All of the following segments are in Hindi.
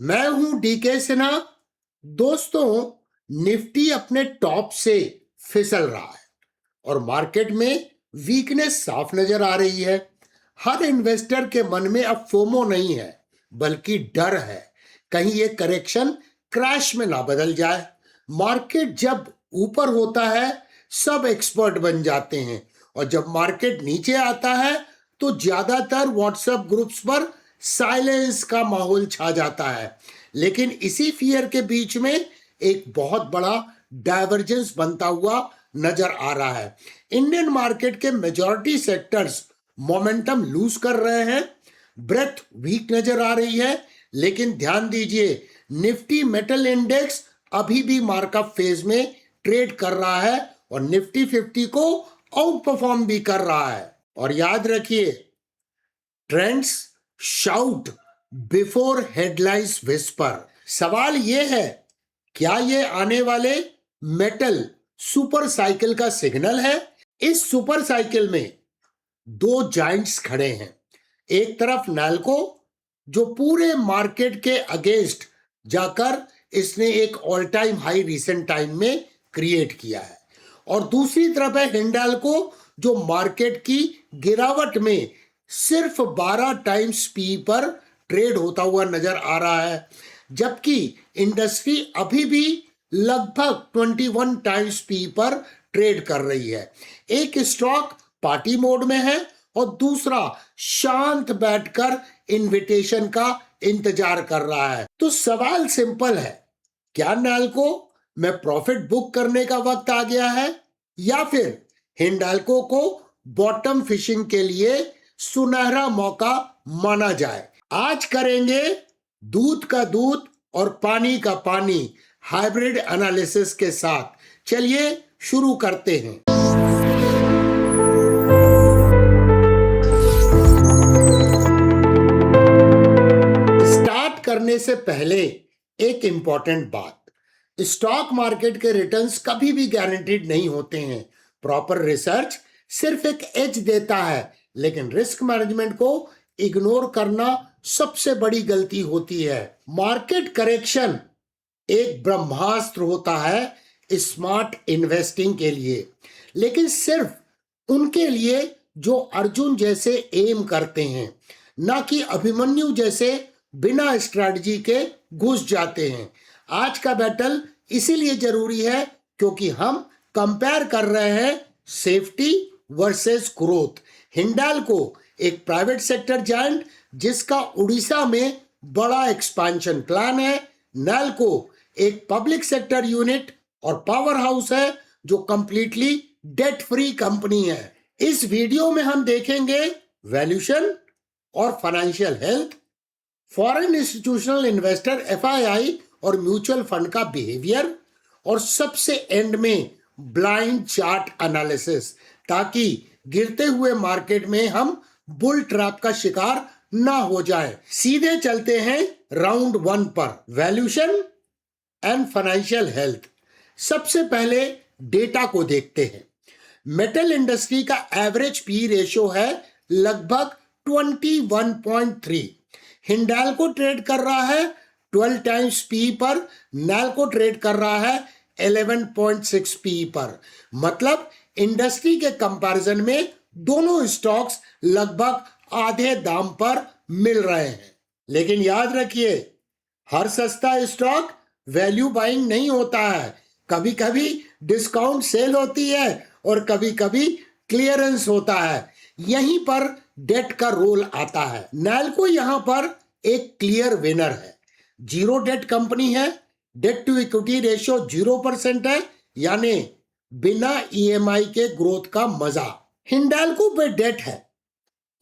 मैं हूं डीके सिन्हा। दोस्तों, निफ्टी अपने टॉप से फिसल रहा है और मार्केट में वीकनेस साफ नजर आ रही है। हर इन्वेस्टर के मन में अब फोमो नहीं है, बल्कि डर है कहीं ये करेक्शन क्रैश में ना बदल जाए। मार्केट जब ऊपर होता है सब एक्सपर्ट बन जाते हैं, और जब मार्केट नीचे आता है तो ज्यादातर व्हाट्सएप ग्रुप्स पर साइलेंस का माहौल छा जाता है। लेकिन इसी फियर के बीच में एक बहुत बड़ा डाइवर्जेंस बनता हुआ नजर आ रहा है। इंडियन मार्केट के मेजॉरिटी सेक्टर्स मोमेंटम लूज कर रहे हैं, ब्रेथ वीक नजर आ रही है। लेकिन ध्यान दीजिए, निफ्टी मेटल इंडेक्स अभी भी मार्कअप फेज में ट्रेड कर रहा है और निफ्टी 50 को आउट परफॉर्म भी कर रहा है। और याद रखिए, trends shout before headlines whisper. सवाल यह है, क्या ये आने वाले मेटल सुपर साइकिल का सिग्नल है? इस सुपर साइकिल में दो जाइंट्स खड़े हैं। एक तरफ नैल्को, जो पूरे मार्केट के अगेंस्ट जाकर इसने एक all time high recent time में क्रिएट किया है, और दूसरी तरफ है हिंडाल्को, जो मार्केट की गिरावट में सिर्फ 12 टाइम्स पी पर ट्रेड होता हुआ नजर आ रहा है, जबकि इंडस्ट्री अभी भी लगभग 21 टाइम्स पी पर ट्रेड कर रही है। एक स्टॉक पार्टी मोड में है और दूसरा शांत बैठकर इनविटेशन का इंतजार कर रहा है। तो सवाल सिंपल है, क्या नैल्को में प्रॉफिट बुक करने का वक्त आ गया है, या फिर हिंडाल्को को बॉटम फिशिंग के लिए सुनहरा मौका माना जाए? आज करेंगे दूध का दूध और पानी का पानी हाइब्रिड एनालिसिस के साथ। चलिए शुरू करते हैं। स्टार्ट करने से पहले एक इंपॉर्टेंट बात, स्टॉक मार्केट के रिटर्न्स कभी भी गारंटीड नहीं होते हैं। प्रॉपर रिसर्च सिर्फ एक एज देता है, लेकिन रिस्क मैनेजमेंट को इग्नोर करना सबसे बड़ी गलती होती है। मार्केट करेक्शन एक ब्रह्मास्त्र होता है स्मार्ट इन्वेस्टिंग के लिए, लेकिन सिर्फ उनके लिए जो अर्जुन जैसे एम करते हैं, ना कि अभिमन्यु जैसे बिना स्ट्रैटेजी के घुस जाते हैं। आज का बैटल इसीलिए जरूरी है क्योंकि हम कंपेयर कर रहे हैं सेफ्टी वर्सेस ग्रोथ। हिंडाल्को एक प्राइवेट सेक्टर जायंट जिसका उड़ीसा में बड़ा एक्सपेंशन प्लान है। नैल्को एक पब्लिक सेक्टर यूनिट और पावर हाउस है जो कंप्लीटली डेट फ्री कंपनी है। इस वीडियो में हम देखेंगे वैल्यूएशन और financial health, foreign institutional investor FII और म्यूचुअल फंड का बिहेवियर, और सबसे एंड में ब्लाइंड चार्ट एनालिसिस, ताकि गिरते हुए मार्केट में हम बुल ट्रैप का शिकार ना हो जाए। सीधे चलते हैं राउंड 1 पर, वैल्यूएशन एंड फाइनेंशियल हेल्थ। सबसे पहले डेटा को देखते हैं। मेटल इंडस्ट्री का एवरेज पी रेशियो है लगभग 21.3। हिंडाल्को ट्रेड कर रहा है 12 टाइम्स पी पर, नैल्को ट्रेड कर रहा है 11.6 पी पर। मतलब इंडस्ट्री के कंपैरिजन में दोनों स्टॉक्स लगभग आधे दाम पर मिल रहे हैं। लेकिन याद रखिए, हर सस्ता स्टॉक वैल्यू बाइंग नहीं होता है। कभी कभी डिस्काउंट सेल होती है और कभी कभी क्लियरेंस होता है। यहीं पर डेट का रोल आता है। नैल्को यहां पर एक क्लियर विनर है। जीरो डेट कंपनी है, डेट टू इक्विटी रेशियो 0% है, यानी बिना ईएमआई के ग्रोथ का मजा। हिंडाल्को पे डेट है,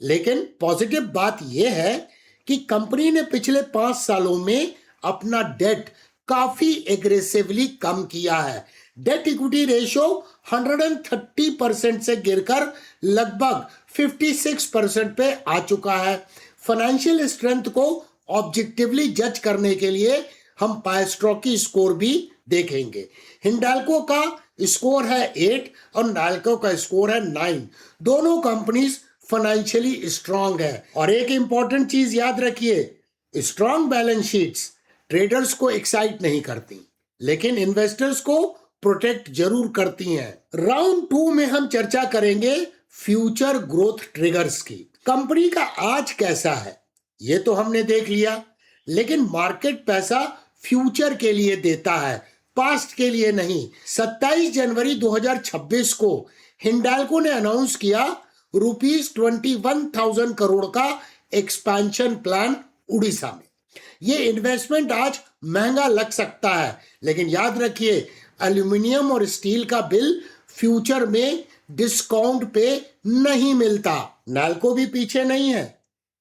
लेकिन पॉजिटिव बात यह है कि कंपनी ने पिछले 5 सालों में अपना डेट काफी एग्रेसिवली कम किया है। डेट इक्विटी रेशियो 130% से गिरकर लगभग 56% पे आ चुका है। फाइनेंशियल स्ट्रेंथ को ऑब्जेक्टिवली जज करने के लिए हम पायस्ट्रॉक की स्कोर भी देखेंगे। हिंडाल्को का स्कोर है 8 और नैल्को का स्कोर है 9। दोनों कंपनीज फाइनेंशियली स्ट्रांग है। और एक इंपॉर्टेंट चीज याद रखिए, स्ट्रांग बैलेंस शीट्स ट्रेडर्स को एक्साइट नहीं करती, लेकिन इन्वेस्टर्स को प्रोटेक्ट जरूर करती हैं। राउंड 2 में हम चर्चा करेंगे फ्यूचर ग्रोथ ट्रिगर्स की। कंपनी का आज कैसा है ये तो हमने देख लिया, लेकिन मार्केट पैसा फ्यूचर के लिए देता है, पास्ट के लिए नहीं। 27 जनवरी 2026 को हिंडाल्को ने अनाउंस किया ₹21,000 करोड़ का एक्सपेंशन प्लान उड़ीसा में। ये इन्वेस्टमेंट आज महंगा लग सकता है, लेकिन याद रखिए एल्यूमिनियम और स्टील का बिल फ्यूचर में डिस्काउंट पे नहीं मिलता। नाल्को भी पीछे नहीं है।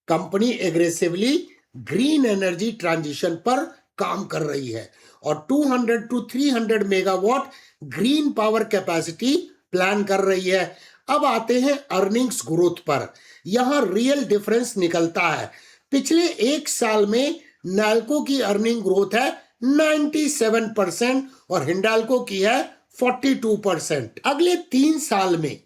Company aggressively green energy transition पर काम कर रही है और 200 to 300 megawatt green power capacity plan कर रही है। अब आते हैं अर्निंग्स ग्रोथ पर। यहां रियल डिफरेंस निकलता है। पिछले एक साल में नाल्को की अर्निंग ग्रोथ है 97% और हिंडाल्को की है 42%। अगले 3 साल में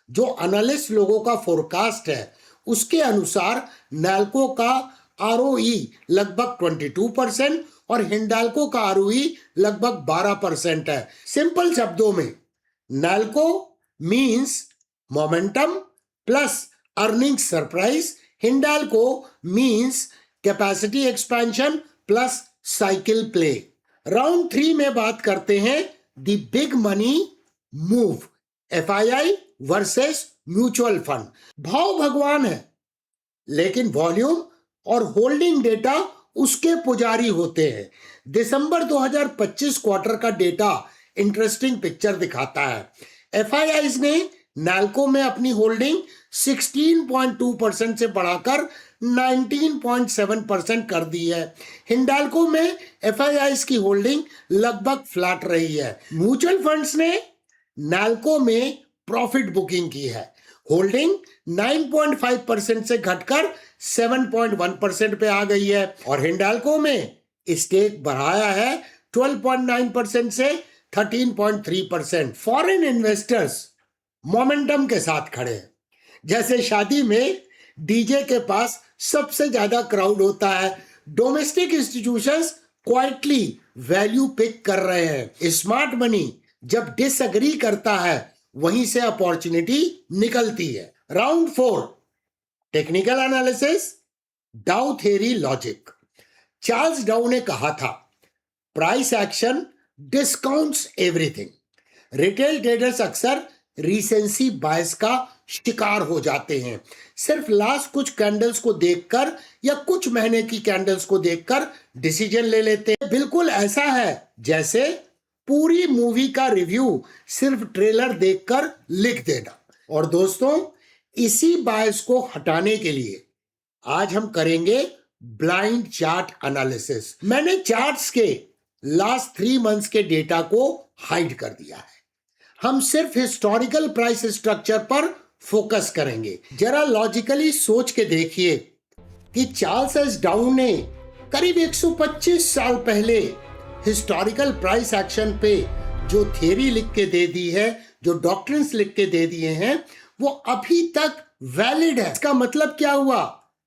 जो एनालिस्ट लोगों का फोरकास्ट है उसके अनुसार नाल्को का आरओई लगभग 22% और हिंडाल्को का आरओई लगभग 12% है। सिंपल शब्दों में Nalco means momentum plus earning surprise, Hindalco means capacity expansion plus cycle play. Round 3 में बात करते हैं the big money move, FII versus mutual fund. भाव भगवान है, लेकिन वॉल्यूम और होल्डिंग डेटा उसके पुजारी होते हैं। दिसंबर 2025 क्वार्टर का डेटा इंटरेस्टिंग पिक्चर दिखाता है। एफआईआईज ने नाल्को में अपनी होल्डिंग 16.2% से बढ़ाकर 19.7% कर दी है। हिंडाल्को में एफआईआईज की होल्डिंग लगभग फ्लैट रही है। म्यूचुअल फंड्स ने नाल्को में प्रॉफिट बुकिंग की है। होल्डिंग 9.5% से घटकर 7.1% पे आ गई है और हिंडाल्को में स्टेक बढ़ाया है 12.9% से 13.3%। फॉरेन इन्वेस्टर्स मोमेंटम के साथ खड़े हैं। जैसे शादी में डीजे के पास सबसे ज्यादा क्राउड होता है, domestic institutions quietly value pick कर रहे हैं। स्मार्ट मनी जब डिसएग्री करता है वहीं से अपॉर्चुनिटी निकलती है। राउंड 4 टेक्निकल एनालिसिस, डाउ थ्योरी लॉजिक। चार्ल्स डाउ ने कहा था price action discounts everything. Retail traders अक्सर रीसेंसी बायस का शिकार हो जाते हैं। सिर्फ लास्ट कुछ कैंडल्स को देखकर या कुछ महीने की कैंडल्स को देखकर डिसीजन ले लेते हैं। बिल्कुल ऐसा है जैसे पूरी मूवी का रिव्यू सिर्फ ट्रेलर देखकर लिख देना। और दोस्तों, इसी बायस को हटाने के लिए आज हम करेंगे ब्लाइंड चार्ट एनालिसिस। मैंने चार्ट्स के लास्ट 3 मंथ्स के डेटा को हाइड कर दिया है। हम सिर्फ हिस्टोरिकल प्राइस स्ट्रक्चर पर फोकस करेंगे। जरा लॉजिकली सोच के देखिए कि चार्ल्स एस डाउ ने करीब 125 साल पहले हिस्टोरिकल प्राइस एक्शन पे जो थ्योरी लिख के दे दी है, जो डॉक्ट्रिन्स लिख के दे दिए हैं, वो अभी तक वैलिड है। इसका मतलब क्या हुआ?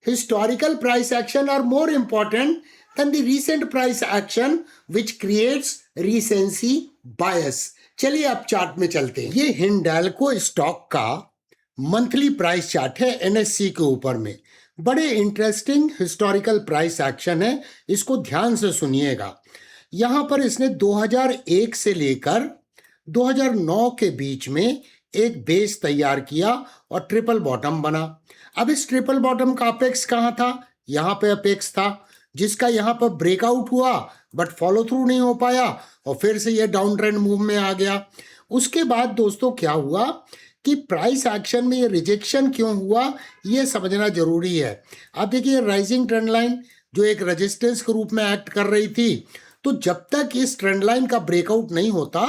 Historical price action are more important than the recent price action which creates recency bias. चलिए अब चार्ट में चलते हैं। ये हिंडाल्को स्टॉक का मंथली प्राइस चार्ट है एनएससी के ऊपर में। बड़े इंटरेस्टिंग हिस्टोरिकल प्राइस एक्शन है, इसको ध्यान से सुनिएगा। यहां पर इसने 2001 से लेकर 2009 के बीच में एक बेस तैयार किया और ट्रिपल बॉटम बना। अब इस ट्रिपल बॉटम का अपेक्स कहाँ था? यहाँ पे अपेक्स था, जिसका यहाँ पर ब्रेकआउट हुआ बट फॉलो थ्रू नहीं हो पाया और फिर से ये डाउन ट्रेंड मूव में आ गया। उसके बाद दोस्तों क्या हुआ कि प्राइस एक्शन में ये रिजेक्शन क्यों हुआ ये समझना जरूरी है। अब देखिए राइजिंग ट्रेंड लाइन जो एक रेजिस्टेंस के रूप में एक्ट कर रही थी, तो जब तक इस ट्रेंड लाइन का ब्रेकआउट नहीं होता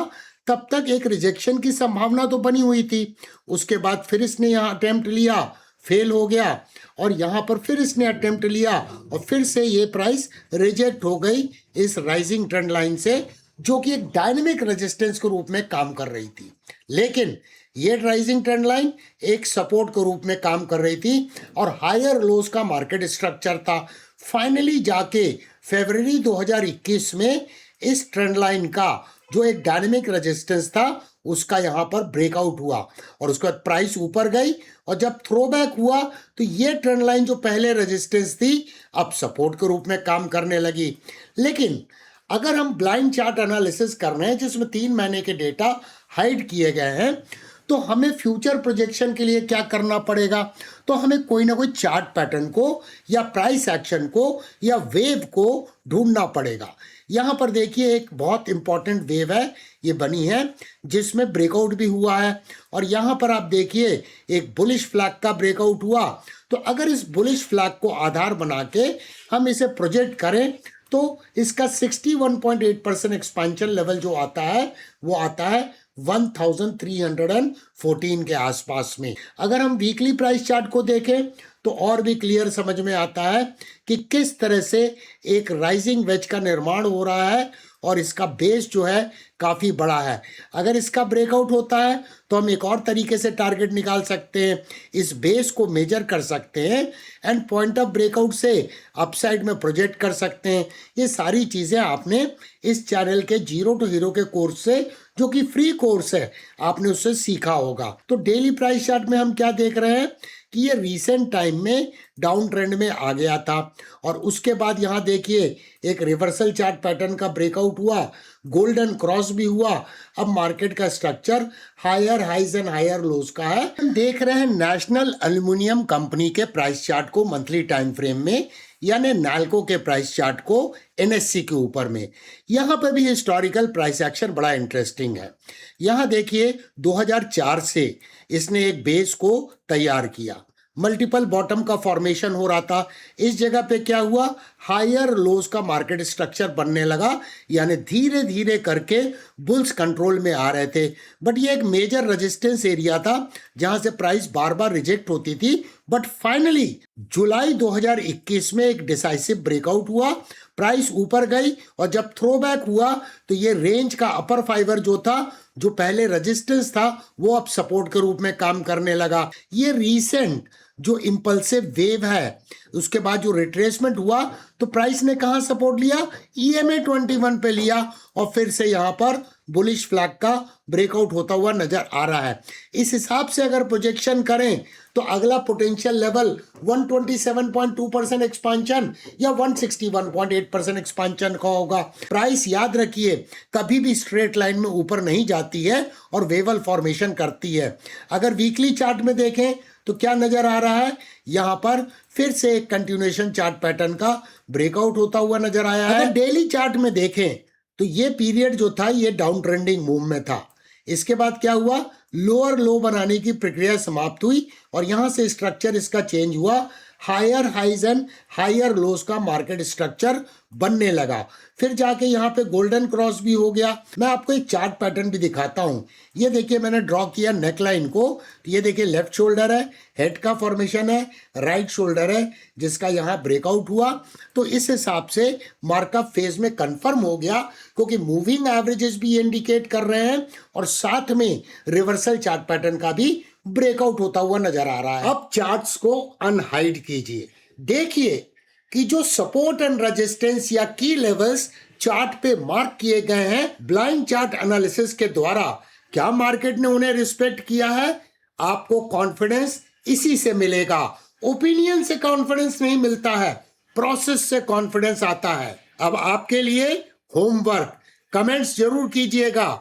तब तक एक रिजेक्शन की संभावना तो बनी हुई थी। उसके बाद फिर इसने यहाँ अटेम्प्ट लिया, फेल हो गया और यहाँ पर फिर इसने अटेम्प्ट लिया और फिर से ये प्राइस रिजेक्ट हो गई इस राइजिंग ट्रेंड लाइन से, जो कि एक डायनेमिक रेजिस्टेंस के रूप में काम कर रही थी। लेकिन ये राइजिंग ट्रेंड लाइन एक सपोर्ट के रूप में काम कर रही थी और हायर लोज का मार्केट स्ट्रक्चर था। फाइनली जाके फरवरी 2021 में इस ट्रेंड लाइन का जो एक डायनेमिक रेजिस्टेंस था उसका यहाँ पर ब्रेकआउट हुआ और उसके बाद प्राइस ऊपर गई और जब थ्रो बैक हुआ तो ये ट्रेंड लाइन जो पहले रेजिस्टेंस थी अब सपोर्ट के रूप में काम करने लगी। लेकिन अगर हम ब्लाइंड चार्ट एनालिसिस कर रहे हैं जिसमें 3 महीने के डेटा हाइड किए गए हैं तो हमें फ्यूचर प्रोजेक्शन के लिए क्या करना पड़ेगा, तो हमें कोई ना कोई चार्ट पैटर्न को या प्राइस एक्शन को या वेव को ढूंढना पड़ेगा। यहाँ पर देखिए एक बहुत इंपॉर्टेंट वेव है ये बनी है जिसमें ब्रेकआउट भी हुआ है और यहाँ पर आप देखिए एक बुलिश फ्लैग का ब्रेकआउट हुआ। तो अगर इस बुलिश फ्लैग को आधार बना के हम इसे प्रोजेक्ट करें तो इसका 61.8% एक्सपेंशन लेवल जो आता है वो आता है 1314 के आसपास में। अगर हम वीकली प्राइस चार्ट को देखें तो और भी क्लियर समझ में आता है कि किस तरह से एक राइजिंग वेज का निर्माण हो रहा है और इसका बेस जो है काफ़ी बड़ा है। अगर इसका ब्रेकआउट होता है तो हम एक और तरीके से टारगेट निकाल सकते हैं, इस बेस को मेजर कर सकते हैं एंड पॉइंट ऑफ ब्रेकआउट से अपसाइड में प्रोजेक्ट कर सकते हैं। ये सारी चीज़ें आपने इस चैनल के जीरो टू हीरो के कोर्स से, जो कि फ्री कोर्स है, आपने उससे सीखा होगा। तो डेली प्राइस चार्ट में हम क्या देख रहे हैं कि ये रीसेंट टाइम में डाउन ट्रेंड में आ गया था और उसके बाद यहाँ देखिए एक रिवर्सल चार्ट पैटर्न का ब्रेकआउट हुआ, गोल्डन क्रॉस भी हुआ। अब मार्केट का structure higher highs and higher lows का है। हम देख रहे हैं नेशनल एल्युमिनियम कंपनी के प्राइस चार्ट को मंथली टाइम फ्रेम में, यानी नाल्को के प्राइस चार्ट को एनएससी के ऊपर में। यहाँ पर भी हिस्टोरिकल प्राइस एक्शन बड़ा इंटरेस्टिंग है। यहाँ देखिए 2004 से इसने एक बेस को तैयार किया, मल्टीपल बॉटम का फॉर्मेशन हो रहा था। इस जगह पे क्या हुआ, हायर लोज का मार्केट स्ट्रक्चर बनने लगा, यानी धीरे धीरे करके बुल्स कंट्रोल में आ रहे थे। बट ये एक मेजर रेजिस्टेंस एरिया था जहां से प्राइस बार बार रिजेक्ट होती थी। बट फाइनली जुलाई 2021 में एक डिसाइसिव ब्रेकआउट हुआ, प्राइस ऊपर गई और जब थ्रो बैक हुआ तो ये रेंज का अपर फाइबर जो था, जो पहले रेजिस्टेंस था, वो अब सपोर्ट के रूप में काम करने लगा। ये रीसेंट जो इंपल्सिव वेव है उसके बाद जो रिट्रेसमेंट हुआ तो प्राइस ने कहां सपोर्ट लिया, EMA 21 पे लिया और फिर से यहां पर बुलिश फ्लैग का ब्रेकआउट होता हुआ नजर आ रहा है। इस हिसाब से अगर प्रोजेक्शन करें तो अगला पोटेंशियल लेवल 127.2% एक्सपांशन या 161.8% एक्सपांशन का होगा। प्राइस याद रखिए कभी भी स्ट्रेट लाइन में ऊपर नहीं जाती है और वेवल फॉर्मेशन करती है। अगर वीकली चार्ट में देखें तो क्या नजर आ रहा है, यहाँ पर फिर से एक कंटिन्यूएशन चार्ट पैटर्न का ब्रेकआउट होता हुआ नजर आया है। अगर डेली चार्ट में देखें तो ये पीरियड जो था ये डाउन ट्रेंडिंग मूव में था। इसके बाद क्या हुआ, लोअर लो बनाने की प्रक्रिया समाप्त हुई और यहां से स्ट्रक्चर इसका चेंज हुआ, higher highs and higher lows का मार्केट स्ट्रक्चर बनने लगा। फिर जाके यहाँ पे गोल्डन क्रॉस भी हो गया। मैं आपको एक चार्ट पैटर्न भी दिखाता हूँ। ये देखिए मैंने ड्रॉ किया नेक लाइन को, तो ये देखिए लेफ्ट शोल्डर है, हेड का फॉर्मेशन है, राइट शोल्डर है जिसका यहाँ ब्रेकआउट हुआ। तो इस हिसाब से मार्कअप फेज में कंफर्म हो गया क्योंकि मूविंग एवरेजेस भी इंडिकेट कर रहे हैं और साथ में रिवर्सल चार्ट पैटर्न का भी ब्रेकआउट होता हुआ नजर आ रहा है। अब चार्ट्स को अनहाइड कीजिए, देखिए कि जो सपोर्ट एंड रेजिस्टेंस या की लेवल्स चार्ट पे मार्क किए गए हैं ब्लाइंड चार्ट एनालिसिस के द्वारा, क्या मार्केट ने उन्हें रिस्पेक्ट किया है। आपको कॉन्फिडेंस इसी से मिलेगा। ओपिनियन से कॉन्फिडेंस नहीं मिलता है, प्रोसेस से कॉन्फिडेंस आता है। अब आपके लिए होमवर्क, कमेंट्स जरूर कीजिएगा।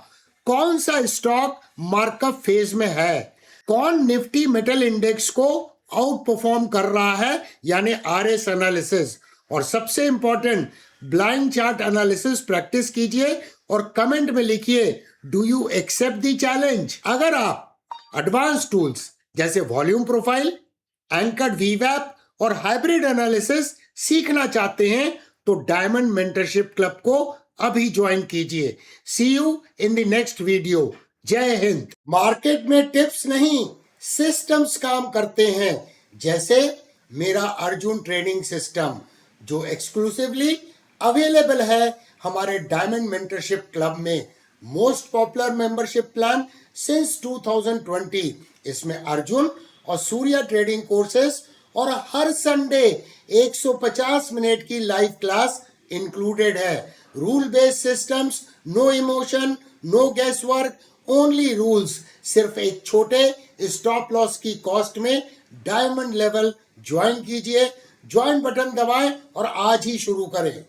कौन सा स्टॉक मार्कअप फेज में है, कौन निफ्टी मेटल इंडेक्स को आउट परफॉर्म कर रहा है यानी RS एनालिसिस, और सबसे important blind chart analysis practice कीजिए और कमेंट में लिखिए do you accept the challenge. अगर आप एडवांस टूल्स जैसे वॉल्यूम प्रोफाइल, एंकर्ड वीवैप और हाइब्रिड एनालिसिस सीखना चाहते हैं तो डायमंड मेंटरशिप क्लब को अभी ज्वाइन कीजिए। See you in the next video. जय हिंद। मार्केट में टिप्स नहीं सिस्टम्स काम करते हैं, जैसे मेरा अर्जुन ट्रेनिंग सिस्टम जो एक्सक्लूसिवली अवेलेबल है हमारे डायमंड मेंटरशिप क्लब में। Most popular membership plan since 2020। इसमें अर्जुन और सूर्या ट्रेडिंग कोर्सेस और हर संडे 150 मिनट की लाइव क्लास इंक्लूडेड है। Rule based systems, no emotion, no guess work, only rules. सिर्फ एक छोटे स्टॉप लॉस की कॉस्ट में डायमंड लेवल ज्वाइन कीजिए। ज्वाइन बटन दबाएं और आज ही शुरू करें।